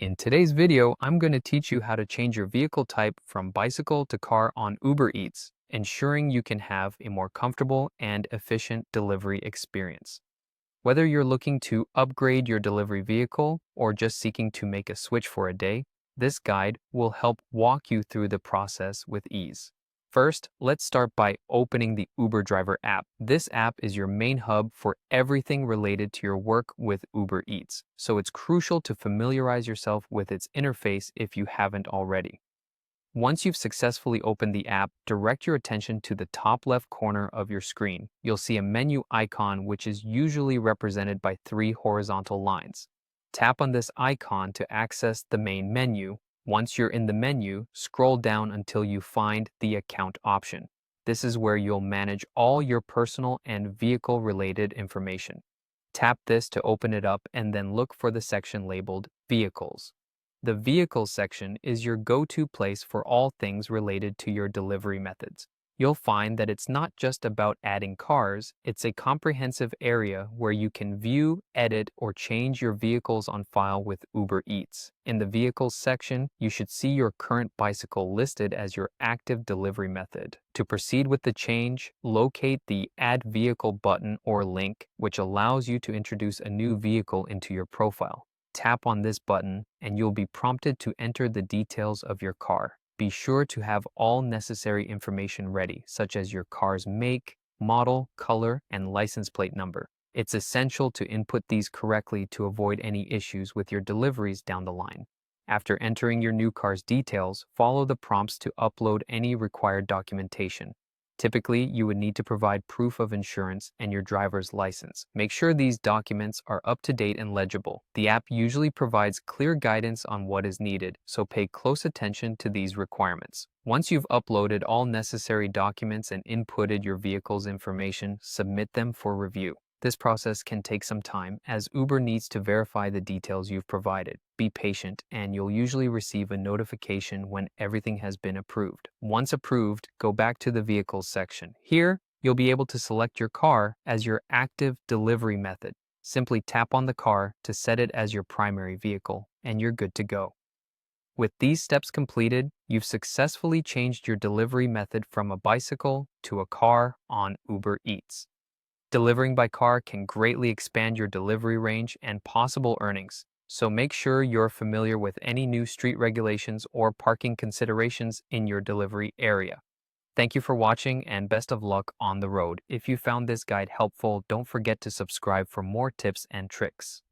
In today's video, I'm going to teach you how to change your vehicle type from bicycle to car on Uber Eats, ensuring you can have a more comfortable and efficient delivery experience. Whether you're looking to upgrade your delivery vehicle or just seeking to make a switch for a day, this guide will help walk you through the process with ease. First, let's start by opening the Uber Driver app. This app is your main hub for everything related to your work with Uber Eats, so it's crucial to familiarize yourself with its interface if you haven't already. Once you've successfully opened the app, direct your attention to the top left corner of your screen. You'll see a menu icon which is usually represented by three horizontal lines. Tap on this icon to access the main menu. Once you're in the menu, scroll down until you find the Account option. This is where you'll manage all your personal and vehicle-related information. Tap this to open it up and then look for the section labeled Vehicles. The Vehicles section is your go-to place for all things related to your delivery methods. You'll find that it's not just about adding cars, it's a comprehensive area where you can view, edit, or change your vehicles on file with Uber Eats. In the Vehicles section, you should see your current bicycle listed as your active delivery method. To proceed with the change, locate the Add Vehicle button or link, which allows you to introduce a new vehicle into your profile. Tap on this button and you'll be prompted to enter the details of your car. Be sure to have all necessary information ready, such as your car's make, model, color, and license plate number. It's essential to input these correctly to avoid any issues with your deliveries down the line. After entering your new car's details, follow the prompts to upload any required documentation. Typically, you would need to provide proof of insurance and your driver's license. Make sure these documents are up to date and legible. The app usually provides clear guidance on what is needed, so pay close attention to these requirements. Once you've uploaded all necessary documents and inputted your vehicle's information, submit them for review. This process can take some time as Uber needs to verify the details you've provided. Be patient and you'll usually receive a notification when everything has been approved. Once approved, go back to the Vehicles section. Here, you'll be able to select your car as your active delivery method. Simply tap on the car to set it as your primary vehicle and you're good to go. With these steps completed, you've successfully changed your delivery method from a bicycle to a car on Uber Eats. Delivering by car can greatly expand your delivery range and possible earnings, so make sure you're familiar with any new street regulations or parking considerations in your delivery area. Thank you for watching and best of luck on the road. If you found this guide helpful, don't forget to subscribe for more tips and tricks.